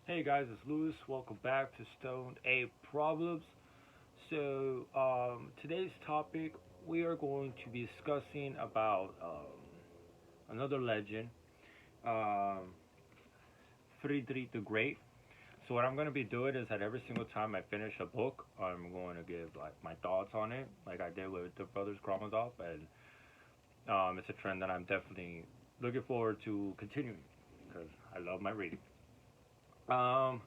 Hey guys, it's Lewis. Welcome back to Stone A Problems. Today's topic we are going to be discussing about another legend, um, Friedrich the Great. So what I'm going to be doing is that every single time I finish a book, I'm going to give like my thoughts on it, like I did with the Brothers Karamazov, and it's a trend that I'm definitely looking forward to continuing because I love my reading. Um,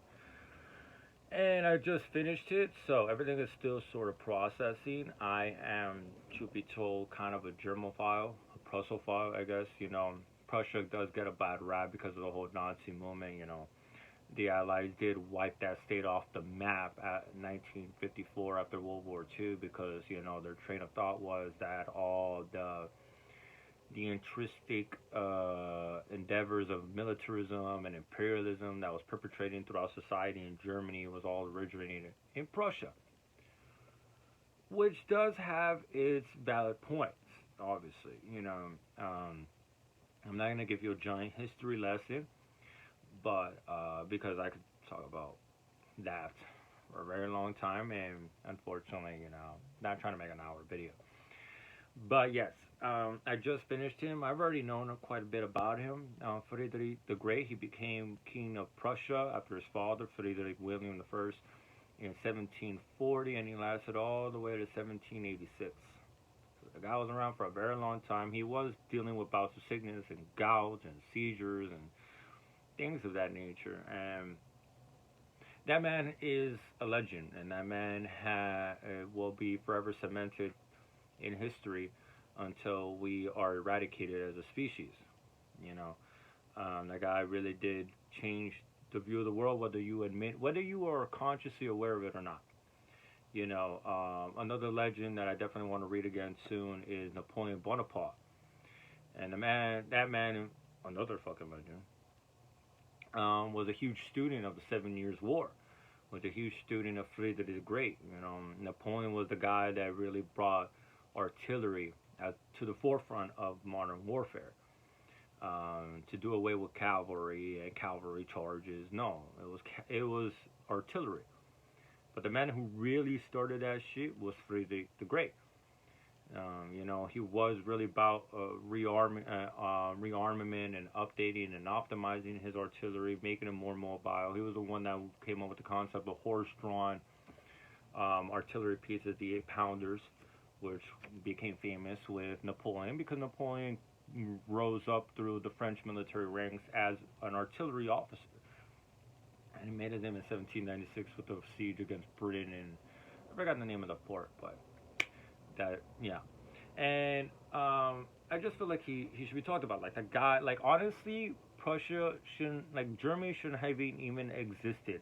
And I just finished it, so everything is still sort of processing. I am, to be told, kind of a Germophile, a Prussophile, I guess. Prussia does get a bad rap because of the whole Nazi movement. The Allies did wipe that state off the map at 1954 after World War II because, their train of thought was that all the intrinsic endeavors of militarism and imperialism that was perpetrating throughout society in Germany was all originated in Prussia, which does have its valid points, obviously. I'm not going to give you a giant history lesson, but because I could talk about that for a very long time, and unfortunately, not trying to make an hour video. But yes, I just finished him. I've already known quite a bit about him. Friedrich the Great, he became king of Prussia after his father, Friedrich William I, in 1740, and he lasted all the way to 1786. So the guy was around for a very long time. He was dealing with bouts of sickness and gout and seizures and things of that nature. And that man is a legend, and that man will be forever cemented in history until we are eradicated as a species. You know, that guy really did change the view of the world, whether you are consciously aware of it or not. Another legend that I definitely want to read again soon is Napoleon Bonaparte, and that man, another fucking legend, was a huge student of the 7 Years' War. Was a huge student of Frederick the Great. Napoleon was the guy that really brought artillery to the forefront of modern warfare. To do away with cavalry and cavalry charges, no, it was artillery. But the man who really started that shit was Frederick the Great. He was really about rearmament and updating and optimizing his artillery, making it more mobile. He was the one that came up with the concept of horse-drawn artillery pieces, the 8 pounders, which became famous with Napoleon because Napoleon rose up through the French military ranks as an artillery officer. And he made his name in 1796 with the siege against Britain, and I forgot the name of the port, but yeah. And I just feel like he should be talked about. Like the guy, like honestly, Prussia shouldn't, like Germany shouldn't have even existed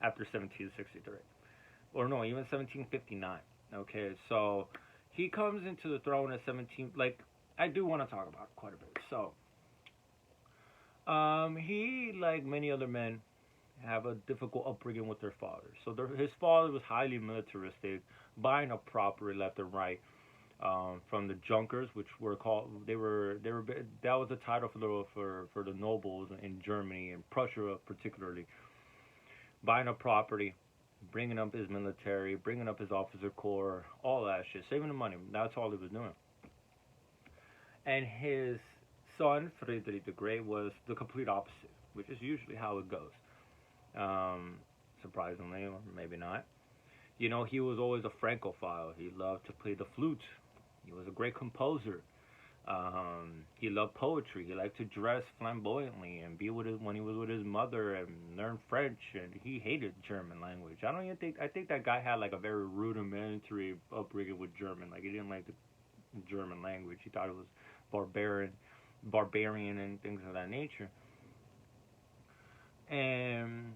after 1763, or no, even 1759. Okay, so he comes into the throne at 17. Like I do want to talk about it quite a bit. So he, like many other men, have a difficult upbringing with their father. So his father was highly militaristic, buying up property left and right from the Junkers, which were called that was the title for the nobles in Germany and Prussia particularly, buying up property, bringing up his military, bringing up his officer corps, all that shit, saving the money. That's all he was doing. And his son Friedrich the Great was the complete opposite, which is usually how it goes. Surprisingly, or maybe not. He was always a Francophile. He loved to play the flute. He was a great composer. He loved poetry. He liked to dress flamboyantly and be with when he was with his mother and learn French. And he hated German language. I think that guy had like a very rudimentary upbringing with German. Like he didn't like the German language. He thought it was barbarian and things of that nature. And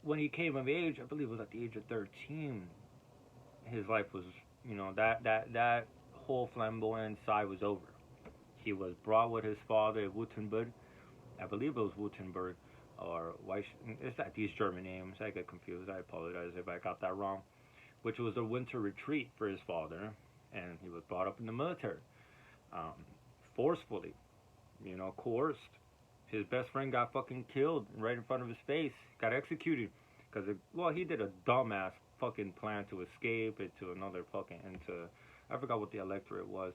when he came of age, I believe it was at the age of 13, his life was, that whole flamboyant side was over. He was brought with his father at Württemberg. I believe it was Württemberg, or it's not these German names. I get confused. I apologize if I got that wrong. Which was a winter retreat for his father, and he was brought up in the military, forcefully, coerced. His best friend got fucking killed right in front of his face. Got executed because he did a dumbass fucking plan to escape into another fucking into I forgot what the electorate was.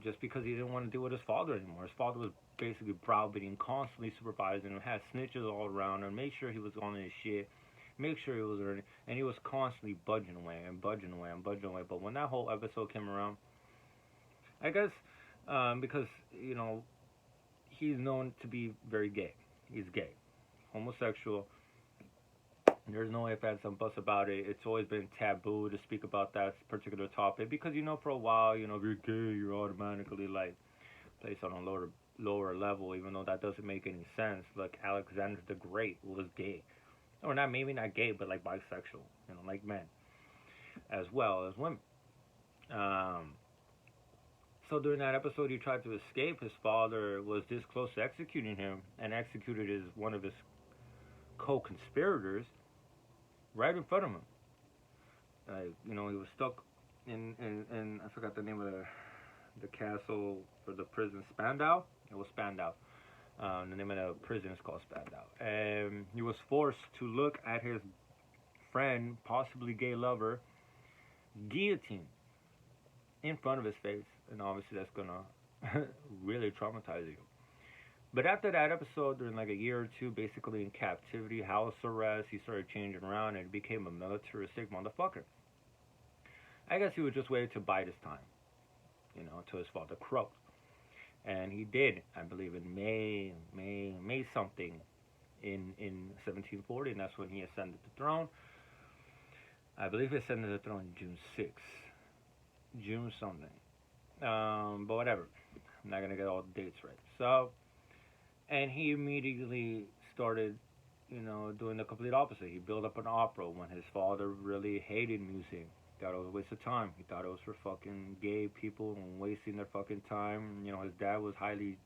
Just because he didn't want to deal with his father anymore. His father was basically browbeating, constantly supervising him, had snitches all around him, made sure he was on his shit, make sure he was earning, and he was constantly budging away and budging away and budging away. But when that whole episode came around, I guess because he's known to be very gay. He's gay, homosexual. There's no ifs, ands, and buts about it. It's always been taboo to speak about that particular topic because for a while, if you're gay, you're automatically like placed on a lower level, even though that doesn't make any sense. Like Alexander the Great was gay, or not maybe not gay, but like bisexual, like men as well as women. So during that episode, he tried to escape. His father was this close to executing him, and executed one of his co-conspirators right in front of him. He was stuck in I forgot the name of the castle for the prison, Spandau. It was Spandau. The name of the prison is called Spandau. And he was forced to look at his friend, possibly gay lover, guillotine in front of his face. And obviously that's gonna really traumatize you. But after that episode, during like a year or two, basically in captivity, house arrest, he started changing around and became a militaristic motherfucker. I guess he was just waiting to bide his time, till his father croaked. And he did, I believe, in May something in 1740, and that's when he ascended the throne. I believe he ascended the throne June 6th. June something. But whatever. I'm not going to get all the dates right. So, and he immediately started, doing the complete opposite. He built up an opera when his father really hated music. He thought it was a waste of time. He thought it was for fucking gay people and wasting their fucking time. His dad was highly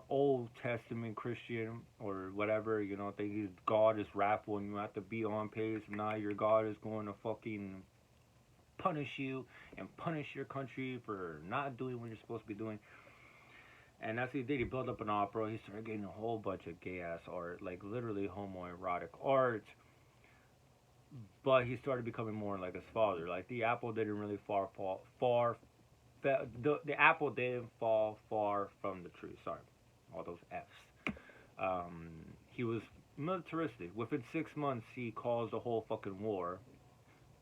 Old Testament Christian or whatever. Thinking God is wrathful and you have to be on pace. Now your God is going to fucking punish you and punish your country for not doing what you're supposed to be doing. And that's what he did. He built up an opera. He started getting a whole bunch of gay-ass art, like literally homoerotic art. But he started becoming more like his father. Like the apple didn't really the apple didn't fall far from the tree. Sorry, all those F's. He was militaristic. Within 6 months, he caused a whole fucking war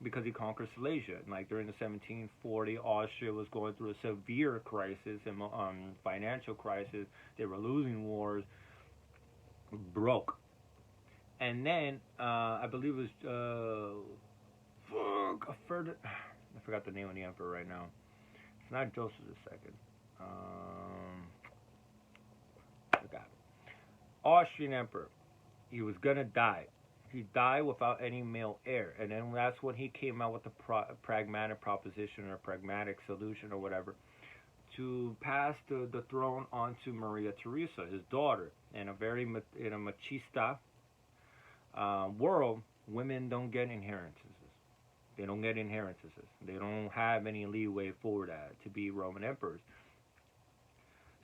because he conquered Silesia. Like during the 1740, Austria was going through a severe crisis and financial crisis. They were losing wars, broke. And then I believe it was I forgot the name of the emperor right now. It's not Joseph II. Forgot. Austrian emperor. He was gonna die. He died without any male heir, and then that's when he came out with the pragmatic proposition or pragmatic solution or whatever to pass the throne on to Maria Theresa, his daughter. In a machista world, women don't get inheritances. They don't get inheritances. They don't have any leeway for that to be Roman emperors.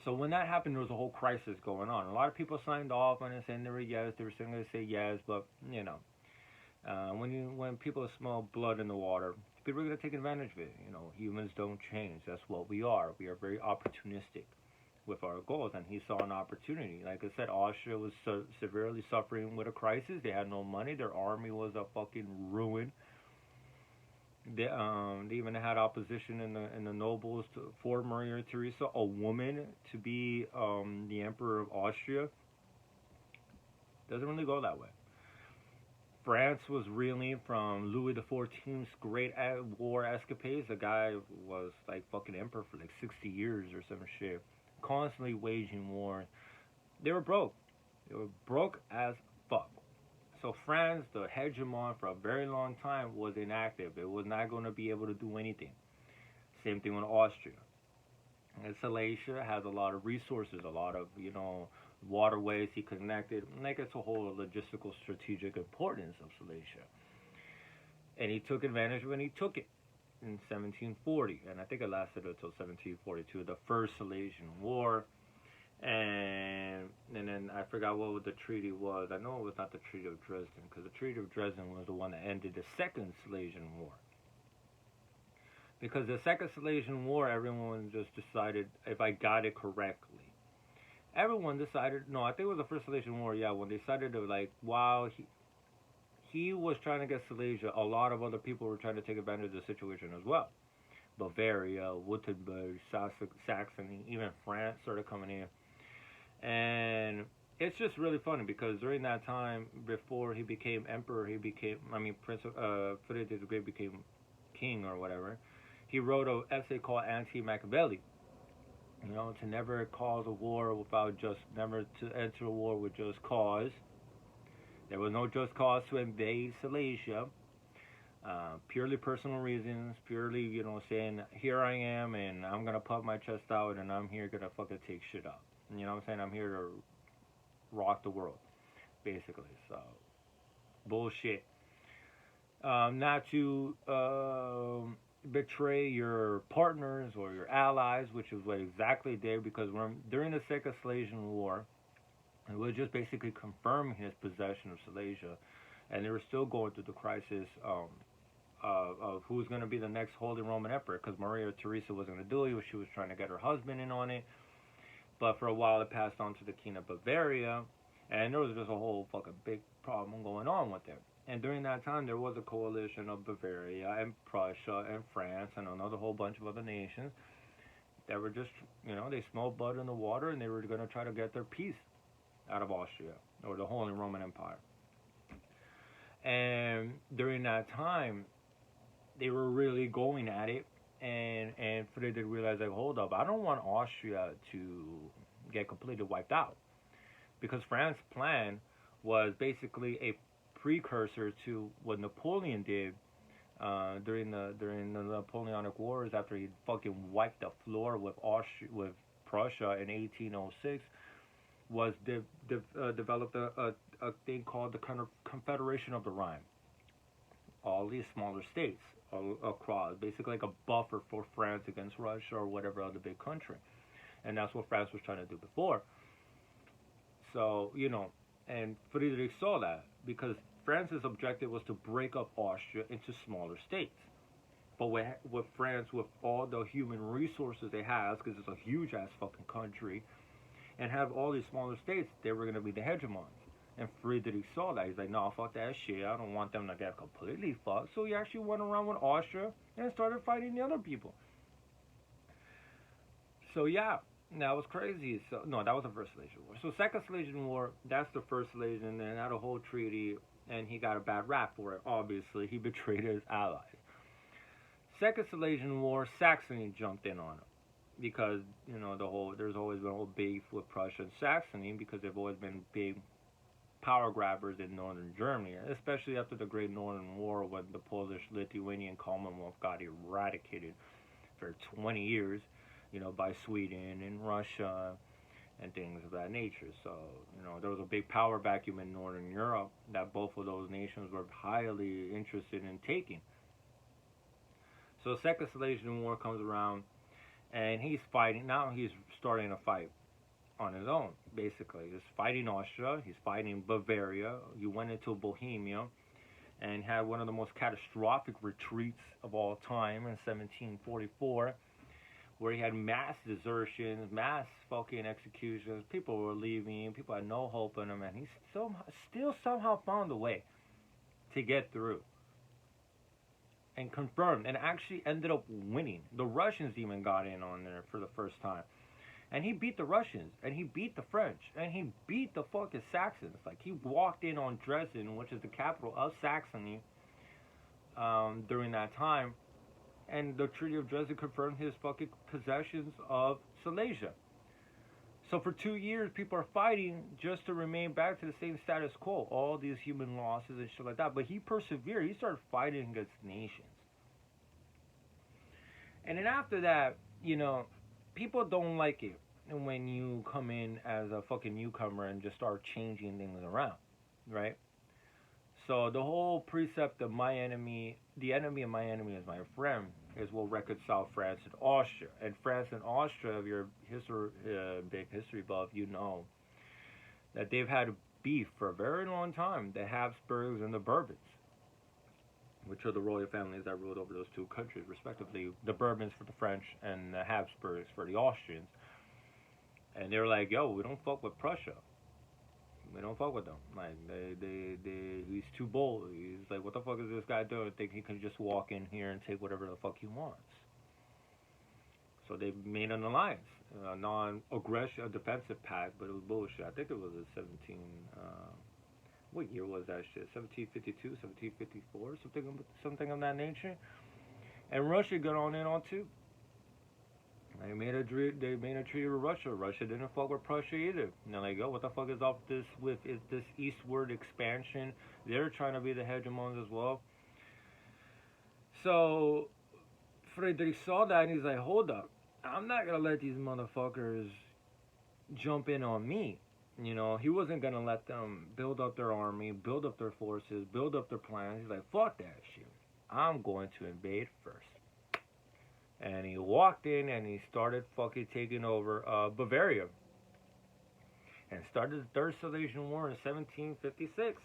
So when that happened, there was a whole crisis going on. A lot of people signed off on it, saying they were saying they say yes, but when people smell blood in the water, people are going to take advantage of it. Humans don't change. That's what we are. We are very opportunistic with our goals, and he saw an opportunity. Like I said, Austria was severely suffering with a crisis. They had no money. Their army was a fucking ruin. They even had opposition in the nobles for Maria Theresa, a woman, to be the emperor of Austria. Doesn't really go that way. France was reeling from Louis XIV's great war escapades. The guy was like fucking emperor for like 60 years or some shit, constantly waging war. They were broke. They were broke as fuck. So France, the hegemon for a very long time, was inactive. It was not going to be able to do anything. Same thing with Austria. And Silesia has a lot of resources, a lot of, waterways he connected. Like, it's a whole logistical strategic importance of Silesia. And he took advantage when he took it in 1740. And I think it lasted until 1742, the First Silesian War. And then I forgot what the treaty was. I know it was not the Treaty of Dresden, because the Treaty of Dresden was the one that ended the Second Silesian War. Because the Second Silesian War, everyone just decided, if I got it correctly, everyone decided, no, I think it was the First Silesian War, yeah, when they decided to, like, while he was trying to get Silesia, a lot of other people were trying to take advantage of the situation as well. Bavaria, Württemberg, Saxony, even France started coming in. And it's just really funny because during that time, before he became emperor, Prince Frederick the Great became king or whatever, he wrote an essay called Anti-Machiavelli. You know, to never cause a war without just, never to enter a war with just cause. There was no just cause to invade Silesia. Purely personal reasons, purely, you know, saying, here I am, and I'm going to put my chest out, and I'm here going to fucking take shit up. You know what I'm saying? I'm here to rock the world, basically. So, bullshit. Not to betray your partners or your allies, which is what exactly they did, because during the Second Silesian War, it was just basically confirming his possession of Silesia, and they were still going through the crisis of who's going to be the next Holy Roman Emperor, because Maria Theresa wasn't going to do it. She was trying to get her husband in on it. But for a while, it passed on to the King of Bavaria, and there was just a whole fucking big problem going on with it. And during that time, there was a coalition of Bavaria and Prussia and France and another whole bunch of other nations that were just, you know, they smelled blood in the water, and they were going to try to get their piece out of Austria, or the Holy Roman Empire. And during that time, they were really going at it, and Frederick realized, like, hold up, I don't want Austria to get completely wiped out, because France's plan was basically a precursor to what Napoleon did during the Napoleonic Wars, after he fucking wiped the floor with Prussia in 1806, was developed a thing called the Confederation of the Rhine. All these smaller states across, basically like a buffer for France against Russia or whatever other big country. And that's what France was trying to do before. So, you know, and Frederick saw that, because France's objective was to break up Austria into smaller states. But with France, with all the human resources they have, because it's a huge ass fucking country, and have all these smaller states, they were going to be the hegemons. And Frederick saw that. He's like, no, fuck that shit. I don't want them to get completely fucked. So he actually went around with Austria and started fighting the other people. So yeah, that was crazy. So no, that was the First Silesian War. So Second Silesian War, that's the First Silesian, and had a whole treaty, and he got a bad rap for it. Obviously, he betrayed his allies. Second Silesian War, Saxony jumped in on it, because, you know, there's always been a whole beef with Prussia and Saxony, because they've always been big power grabbers in northern Germany, especially after the Great Northern War, when the Polish-Lithuanian Commonwealth got eradicated for 20 years, you know, by Sweden and Russia and things of that nature. So, you know, there was a big power vacuum in Northern Europe that both of those nations were highly interested in taking. So the Second Silesian War comes around, and he's fighting. Now he's starting a fight on his own, basically. He's fighting Austria, he's fighting Bavaria. He went into Bohemia and had one of the most catastrophic retreats of all time in 1744, where he had mass desertions, mass fucking executions. People were leaving, people had no hope in him, and he still somehow found a way to get through and confirmed, and actually ended up winning. The Russians even got in on there for the first time. And he beat the Russians, and he beat the French, and he beat the fucking Saxons. Like, he walked in on Dresden, which is the capital of Saxony, during that time, and the Treaty of Dresden confirmed his fucking possessions of Silesia. So for 2 years, people are fighting just to remain back to the same status quo, all these human losses and shit like that. But he persevered. He started fighting against nations. And then after that, you know, people don't like it when you come in as a fucking newcomer and just start changing things around, right? So the whole precept of the enemy of my enemy is my friend, is what reconciled France and Austria. And France and Austria, if you're big history buff, you know that they've had beef for a very long time. The Habsburgs and the Bourbons, which are the royal families that ruled over those two countries, respectively. The Bourbons for the French and the Habsburgs for the Austrians. And they're like, yo, we don't fuck with Prussia. We don't fuck with them. Like, he's too bold. He's like, what the fuck is this guy doing? Think he can just walk in here and take whatever the fuck he wants. So they made an alliance, a non-aggression, a defensive pact, but it was bullshit. I think it was a 17. What year was that shit? 1752, 1754, something of that nature. And Russia got on in on too. They made a treaty with Russia. Russia didn't fuck with Prussia either. And they're like, yo, what the fuck is up this with this eastward expansion? They're trying to be the hegemons as well. So Frederick saw that and he's like, hold up, I'm not gonna let these motherfuckers jump in on me. You know, he wasn't gonna let them build up their army, build up their forces, build up their plans. He's like, fuck that shit. I'm going to invade first. And he walked in and he started fucking taking over Bavaria. And started the Third Silesian War in 1756.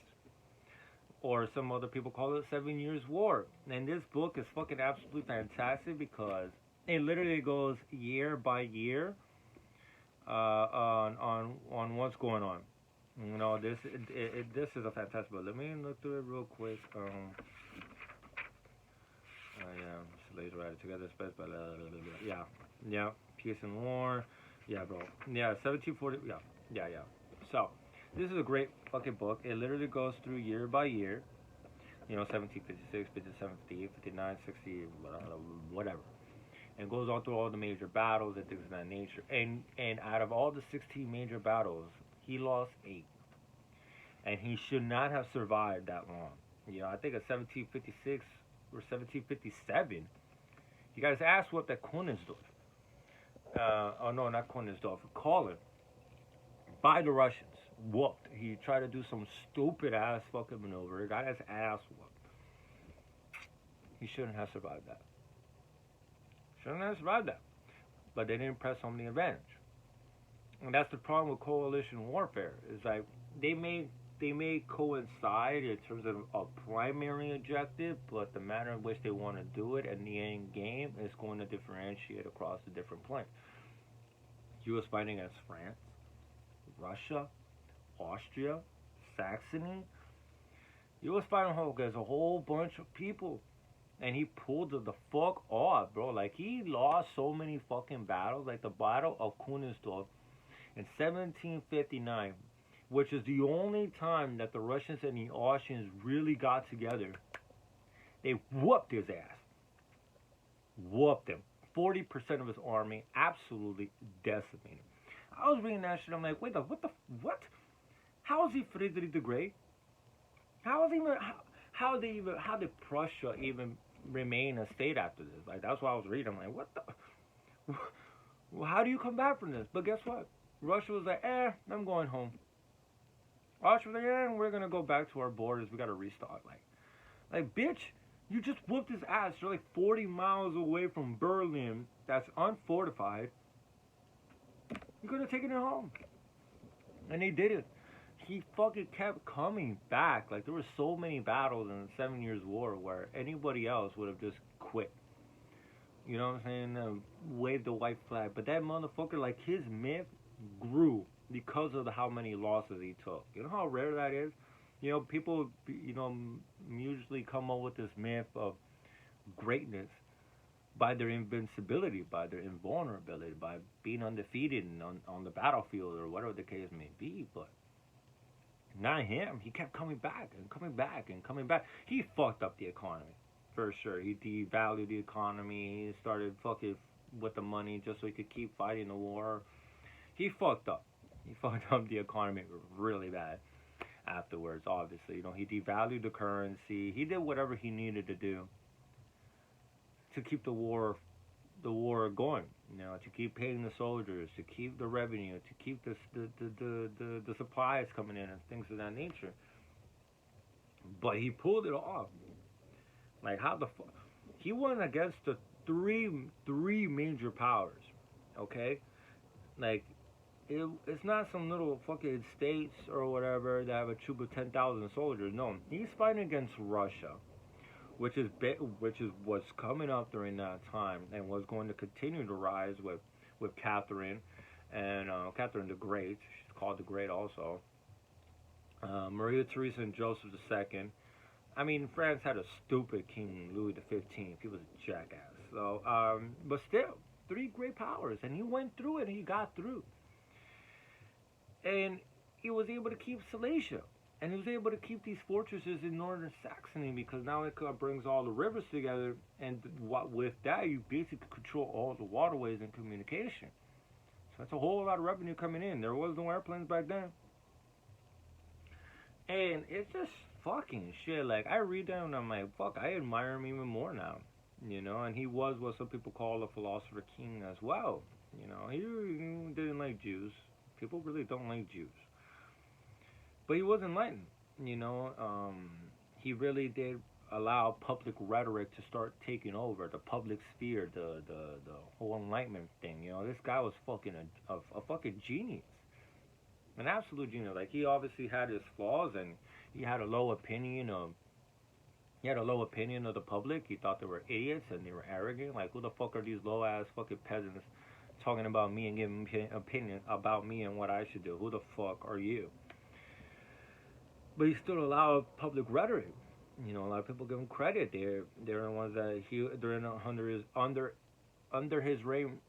Or some other people call it 7 Years' War. And this book is fucking absolutely fantastic because it literally goes year by year on what's going on. You know, this is a fantastic book. Let me look through it real quick. Slaves were added together, yeah, peace and war, yeah, bro, yeah, 1740, yeah. So, this is a great fucking book. It literally goes through year by year. You know, 1756, 57, 58, 59, 60, whatever. And goes on through all the major battles and things of that nature. And out of all the 16 major battles, he lost 8. And he should not have survived that long. You know, I think at 1756 or 1757, you guys asked what that Königsdorf. Oh no, not Königsdorf. Kolin. By the Russians. Whooped. He tried to do some stupid ass fucking maneuver. He got his ass whooped. He shouldn't have survived that. But they didn't press on the advantage. And that's the problem with coalition warfare. Is like they may coincide in terms of a primary objective, but the manner in which they want to do it and the end game is going to differentiate across the different planes. He was fighting against France, Russia, Austria, Saxony. He was fighting against a whole bunch of people. And he pulled the fuck off, bro. Like, he lost so many fucking battles. Like, the Battle of Königsdorf in 1759, which is the only time that the Russians and the Austrians really got together. They whooped his ass. Whooped him. 40% of his army absolutely decimated. I was reading that shit. I'm like, wait, what? How is he Frederick the Great? How did Prussia even remain a state after this? Like, that's what I was reading. I'm like, what the? Well, how do you come back from this? But guess what? Russia was like, I'm going home. Austria was like, we're gonna go back to our borders. We gotta restart. Like, bitch, you just whooped his ass. You're like 40 miles away from Berlin. That's unfortified. You could have taken it home. And they did it. He fucking kept coming back. Like, there were so many battles in the 7 Years' War where anybody else would have just quit. You know what I'm saying? Waved the white flag. But that motherfucker, like, his myth grew because of how many losses he took. You know how rare that is? You know, people, usually come up with this myth of greatness by their invincibility, by their invulnerability, by being undefeated on the battlefield or whatever the case may be. But not him. He kept coming back and coming back and coming back. He fucked up the economy, for sure. He devalued the economy. He started fucking with the money just so he could keep fighting the war. He fucked up. He fucked up the economy really bad afterwards, obviously. You know, he devalued the currency. He did whatever he needed to do to keep the war going. You know, to keep paying the soldiers, to keep the revenue, to keep the supplies coming in and things of that nature. But he pulled it off. Like, how the fuck? He went against three major powers. Okay, like it's not some little fucking states or whatever that have a troop of 10,000 soldiers. No, he's fighting against Russia, which is what's coming up during that time and was going to continue to rise with Catherine and Catherine the Great. She's called the Great also. Maria Theresa and Joseph II. I mean, France had a stupid King Louis XV. He was a jackass. So, but still, three great powers, and he went through it. And he got through, and he was able to keep Silesia, and he was able to keep these fortresses in northern Saxony because now it brings all the rivers together, and with that you basically control all the waterways and communication. So that's a whole lot of revenue coming in. There was no airplanes back then, and it's just fucking shit. Like I read that and I'm like, fuck, I admire him even more now. And he was what some people call a philosopher king as well. He didn't like Jews. People really don't like Jews. But he was enlightened, he really did allow public rhetoric to start taking over the public sphere, the whole enlightenment thing. This guy was fucking a fucking genius, an absolute genius. Like he obviously had his flaws, and he had a low opinion of the public. He thought they were idiots and they were arrogant. Like, who the fuck are these low ass fucking peasants talking about me and giving opinion about me and what I should do? Who the fuck are you? But he still allowed public rhetoric. A lot of people give him credit. They're the ones that under his reign,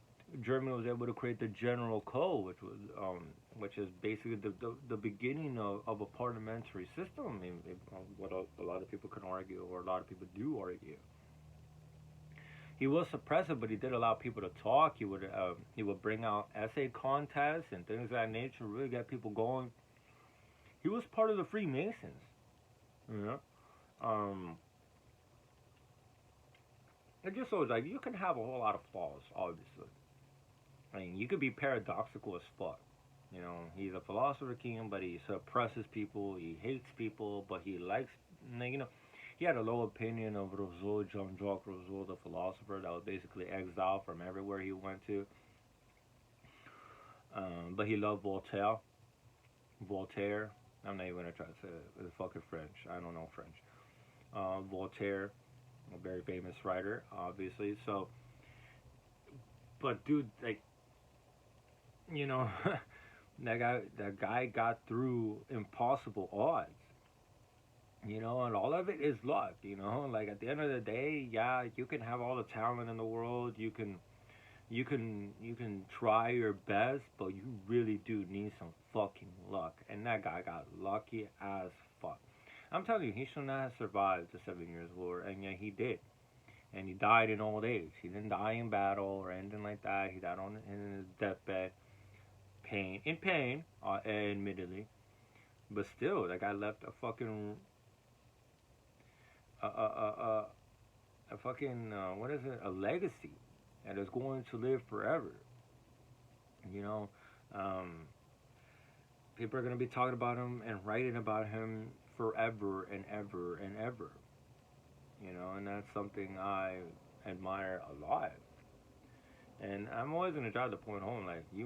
Germany was able to create the General Code, which is basically the beginning of a parliamentary system. I mean, what a lot of people can argue, or a lot of people do argue. He was suppressive, but he did allow people to talk. He would bring out essay contests and things of that nature, really get people going. He was part of the Freemasons, It just shows like you can have a whole lot of flaws, obviously. I mean, you could be paradoxical as fuck. He's a philosopher king, but he suppresses people. He hates people, but he likes. He had a low opinion of Rousseau, Jean-Jacques Rousseau, the philosopher that was basically exiled from everywhere he went to. But he loved Voltaire. I'm not even gonna try to say it. It's fucking French. I don't know French. Voltaire, a very famous writer, obviously. So, but dude, like, that guy got through impossible odds. And all of it is luck. Like at the end of the day, yeah, you can have all the talent in the world. You can try your best, but you really do need some fucking luck. And that guy got lucky as fuck. I'm telling you, he should not have survived the 7 Years' War, and yet he did. And he died in old age. He didn't die in battle or anything like that. He died in his deathbed, in pain, admittedly. But still, that guy left a fucking what is it? A legacy that is going to live forever. People are going to be talking about him and writing about him forever and ever and ever. And that's something I admire a lot. And I'm always going to try to point home, like, you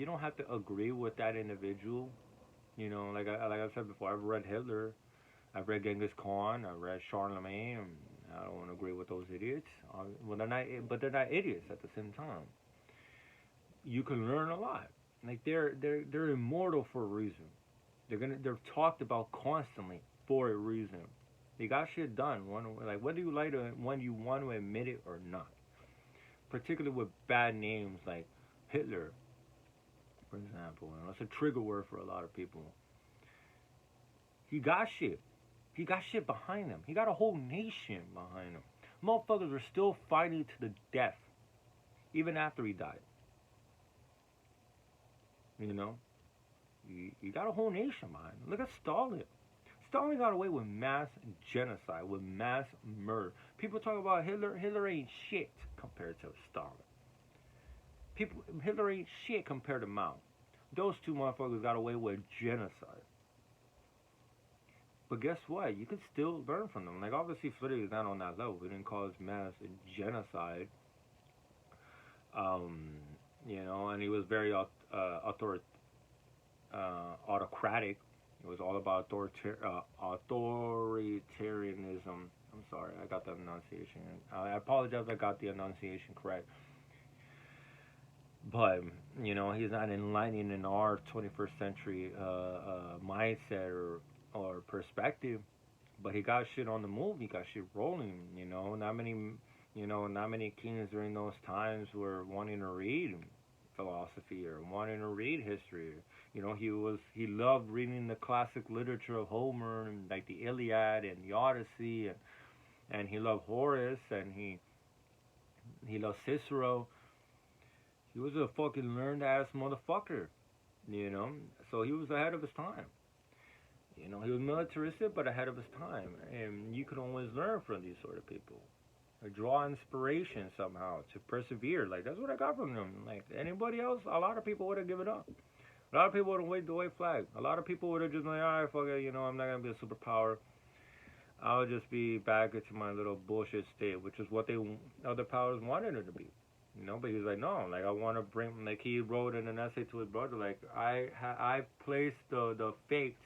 don't have to agree with that individual. Like I said before, I've read Hitler, I've read Genghis Khan, I've read Charlemagne. I don't agree with those idiots. Well, they're not idiots at the same time. You can learn a lot. Like they're immortal for a reason. They're talked about constantly for a reason. They got shit done. Whether you like it, when you want to admit it or not. Particularly with bad names like Hitler, for example. It's a trigger word for a lot of people. He got shit. He got shit behind him. He got a whole nation behind him. Motherfuckers are still fighting to the death, even after he died. You got a whole nation behind him. Look at Stalin. Stalin got away with mass genocide, with mass murder. People talk about Hitler. Hitler ain't shit compared to Stalin. Hitler ain't shit compared to Mao. Those two motherfuckers got away with genocide. But guess what? You can still learn from them. Like obviously, Frederick is not on that level. He didn't cause mass genocide. Um, and he was very autocratic. It was all about authoritarianism. I'm sorry, I got the enunciation. I apologize if I got the enunciation correct. But he's not enlightening in our 21st century mindset or perspective. But he got shit on the move. He got shit rolling. Not many kings during those times were wanting to read philosophy or wanting to read history. He loved reading the classic literature of Homer and like the Iliad and the Odyssey, and he loved Horace, and he loved Cicero. He was a fucking learned ass motherfucker, So he was ahead of his time. He was militaristic but ahead of his time, and you can always learn from these sort of people. Or draw inspiration somehow to persevere. Like that's what I got from them. Like anybody else, a lot of people would have given up. A lot of people would have waved the white flag. A lot of people would have just like, alright, fuck it, I'm not gonna be a superpower. I'll just be back into my little bullshit state, which is what other powers wanted it to be. But he's like, no, like I want to bring, like he wrote in an essay to his brother, like I placed the fate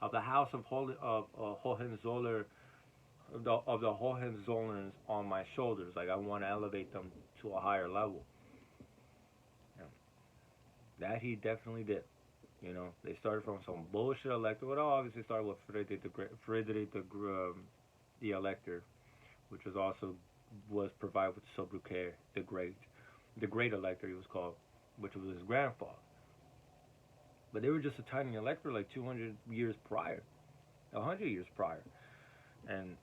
of the House of Hohenzollern of the Hohenzollerns on my shoulders. Like I want to elevate them to a higher level. That he definitely did. They started from some bullshit elector. Well, obviously started with Frederick the Elector, which was provided with sobriquet the Great Elector he was called, which was his grandfather. But they were just a tiny elector like 200 years prior, 100 years prior, and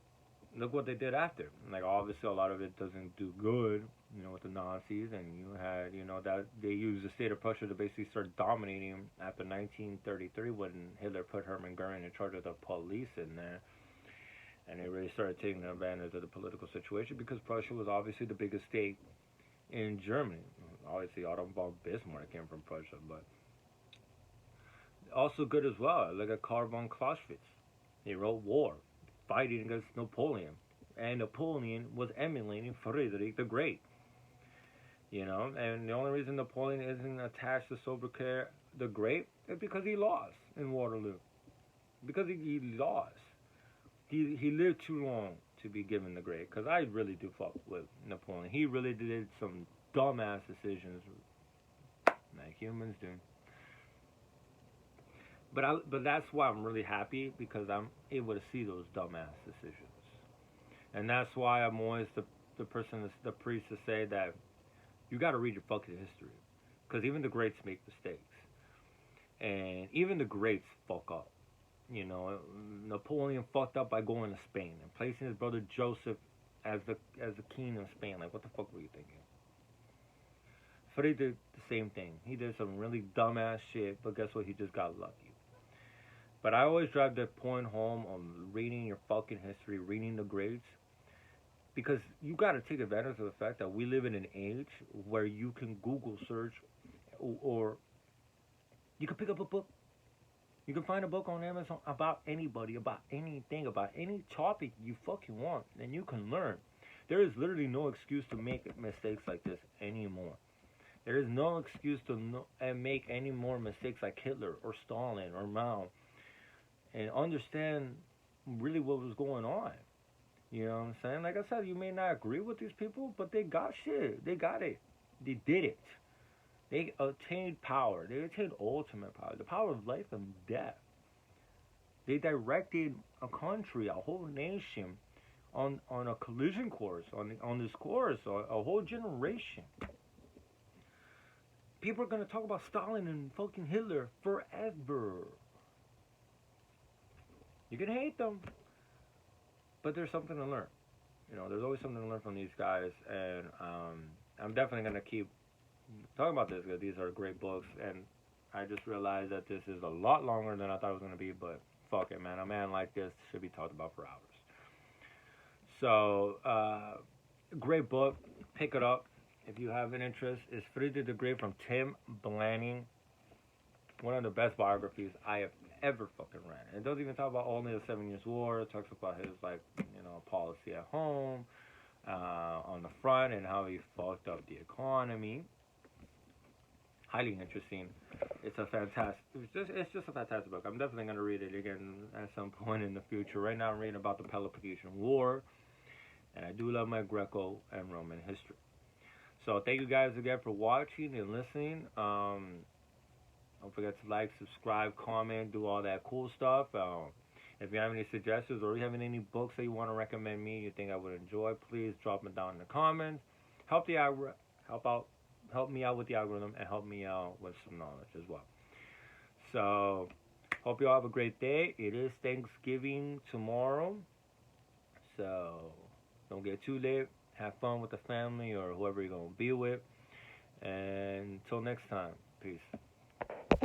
look what they did after. Like obviously a lot of it doesn't do good, with the Nazis, and you had, that they used the state of Prussia to basically start dominating after 1933 when Hitler put Hermann Goering in charge of the police in there, and they really started taking advantage of the political situation because Prussia was obviously the biggest state in Germany. Obviously Otto von Bismarck came from Prussia, but also good as well. Look at Karl von Clausewitz. He wrote War, fighting against Napoleon, and Napoleon was emulating Frederick the Great. And the only reason Napoleon isn't attached to sobriquet the Great is because he lost in Waterloo. Because he lost. He lived too long to be given the Great. Because I really do fuck with Napoleon. He really did some dumbass decisions, like humans do. But that's why I'm really happy, because I'm able to see those dumbass decisions. And that's why I'm always the priest to say that you got to read your fucking history. Because even the greats make mistakes. And even the greats fuck up. Napoleon fucked up by going to Spain and placing his brother Joseph as the king of Spain. Like, what the fuck were you thinking? Freddy did the same thing. He did some really dumbass shit, but guess what? He just got lucky. But I always drive that point home on reading your fucking history, reading the greats, because you got to take advantage of the fact that we live in an age where you can Google search, or you can pick up a book. You can find a book on Amazon about anybody, about anything, about any topic you fucking want, and you can learn. There is literally no excuse to make mistakes like this anymore. There is no excuse to make any more mistakes like Hitler or Stalin or Mao, and understand really what was going on. You know what I'm saying? Like I said, you may not agree with these people, but they got shit. They got it. They did it. They attained power. They attained ultimate power. The power of life and death. They directed a country, a whole nation, on a collision course, on this course, a whole generation. People are going to talk about Stalin and fucking Hitler forever. You can hate them, but there's something to learn. There's always something to learn from these guys, and I'm definitely going to keep talking about this because these are great books, and I just realized that this is a lot longer than I thought it was going to be, but fuck it, man. A man like this should be talked about for hours. So, great book. Pick it up if you have an interest. It's Frederick the Great from Tim Blaney. One of the best biographies I have ever fucking ran. It doesn't even talk about only the 7 Years' War. It talks about his, like, policy at home, on the front, and how he fucked up the economy. Highly interesting. It's a fantastic. It's just a fantastic book. I'm definitely gonna read it again at some point in the future. Right now, I'm reading about the Peloponnesian War, and I do love my Greco and Roman history. So thank you guys again for watching and listening. Don't forget to like, subscribe, comment, do all that cool stuff. If you have any suggestions or you have any books that you want to recommend me, you think I would enjoy, please drop them down in the comments. Help me out with the algorithm, and help me out with some knowledge as well. So, hope you all have a great day. It is Thanksgiving tomorrow, so don't get too late. Have fun with the family or whoever you're gonna be with. And until next time, peace.